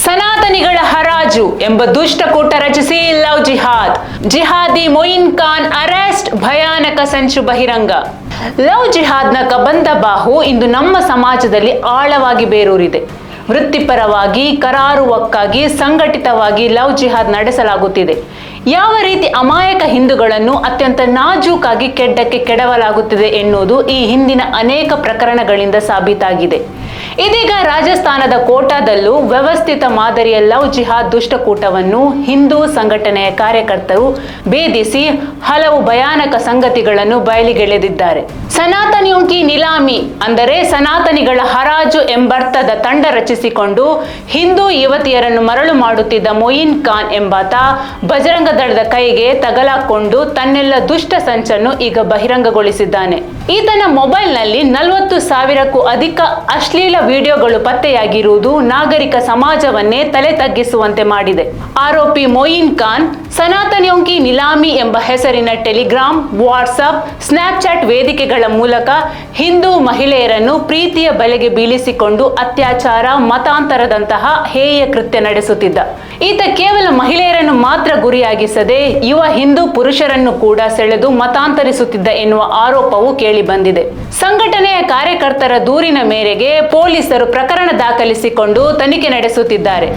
ಸನಾತನಿಗಳ ಹರಾಜು ಎಂಬ ದುಷ್ಟಕೂಟ ರಚಿಸಿ ಲವ್ ಜಿಹಾದ್. ಜಿಹಾದಿ ಮೊಯಿನ್ ಖಾನ್ ಅರೆಸ್ಟ್, ಭಯಾನಕ ಸಂಚು ಬಹಿರಂಗ. ಲವ್ ಜಿಹಾದ್ನ ಕಬಂಧ ಬಾಹು ಇಂದು ನಮ್ಮ ಸಮಾಜದಲ್ಲಿ ಆಳವಾಗಿ ಬೇರೂರಿದೆ. ವೃತ್ತಿಪರವಾಗಿ, ಕರಾರುವಕ್ಕಾಗಿ, ಸಂಘಟಿತವಾಗಿ ಲವ್ ಜಿಹಾದ್ ನಡೆಸಲಾಗುತ್ತಿದೆ. ಯಾವ ರೀತಿ ಅಮಾಯಕ ಹಿಂದೂಗಳನ್ನು ಅತ್ಯಂತ ನಾಜೂಕಾಗಿ ಕೆಡ್ಡಕ್ಕೆ ಕೆಡವಲಾಗುತ್ತಿದೆ ಎನ್ನುವುದು ಈ ಹಿಂದಿನ ಅನೇಕ ಪ್ರಕರಣಗಳಿಂದ ಸಾಬೀತಾಗಿದೆ. ಇದೀಗ ರಾಜಸ್ಥಾನದ ಕೋಟಾದಲ್ಲೂ ವ್ಯವಸ್ಥಿತ ಮಾದರಿಯ ಲವ್ ಜಿಹಾದ್ ದುಷ್ಟಕೂಟವನ್ನು ಹಿಂದೂ ಸಂಘಟನೆಯ ಕಾರ್ಯಕರ್ತರು ಭೇದಿಸಿ ಹಲವು ಭಯಾನಕ ಸಂಗತಿಗಳನ್ನು ಬಯಲಿಗೆಳೆದಿದ್ದಾರೆ. ಸನಾತನಿಯೋಂ ಕಿ ನಿಲಾಮಿ ಅಂದರೆ ಸನಾತನಿಗಳ ಹರಾಜು ಎಂಬರ್ಥದ ತಂಡ ರಚಿಸಿಕೊಂಡು ಹಿಂದೂ ಯುವತಿಯರನ್ನು ಮರಳು ಮಾಡುತ್ತಿದ್ದ ಮೊಯಿನ್ ಖಾನ್ ಎಂಬಾತ ಬಜರಂಗ ದಳದ ಕೈಗೆ ತಗಲಾಕೊಂಡು ತನ್ನೆಲ್ಲ ದುಷ್ಟ ಸಂಚನ್ನು ಈಗ ಬಹಿರಂಗಗೊಳಿಸಿದ್ದಾನೆ. ಈತನ ಮೊಬೈಲ್ನಲ್ಲಿ 40,000ಕ್ಕೂ ಅಧಿಕ ಅಶ್ಲೀಲ ವಿಡಿಯೋಗಳು ಪತ್ತೆಯಾಗಿರುವುದು ನಾಗರಿಕ ಸಮಾಜವನ್ನೇ ತಲೆ ತಗ್ಗಿಸುವಂತೆ ಮಾಡಿದೆ. ಆರೋಪಿ ಮೊಯಿನ್ ಖಾನ್ ಸನಾತನಿಯೋಂ ಕಿ ನಿಲಾಮಿ ಎಂಬ ಹೆಸರಿನ ಟೆಲಿಗ್ರಾಮ್, ವಾಟ್ಸ್ಆಪ್, ಸ್ನ್ಯಾಪ್ಚಾಟ್ ವೇದಿಕೆಗಳ ಮೂಲಕ ಹಿಂದೂ ಮಹಿಳೆಯರನ್ನು ಪ್ರೀತಿಯ ಬಲೆಗೆ ಬೀಳಿಸಿಕೊಂಡು ಅತ್ಯಾಚಾರ, ಮತಾಂತರದಂತಹ ಹೇಯ ಕೃತ್ಯ ನಡೆಸುತ್ತಿದ್ದ. ಈತ ಕೇವಲ ಮಹಿಳೆಯರನ್ನು ಮಾತ್ರ ಗುರಿಯಾಗಿಸದೆ ಯುವ ಹಿಂದೂ ಪುರುಷರನ್ನು ಕೂಡ ಸೆಳೆದು ಮತಾಂತರಿಸುತ್ತಿದ್ದ ಎನ್ನುವ ಆರೋಪವು ಕೇಳಿ ಬಂದಿದೆ. ಸಂಘಟನೆಯ ಕಾರ್ಯಕರ್ತರ ದೂರಿನ ಮೇರೆಗೆ ಪೊಲೀಸರು ಪ್ರಕರಣ ದಾಖಲಿಸಿಕೊಂಡು ತನಿಖೆ ನಡೆಸುತ್ತಿದ್ದಾರೆ.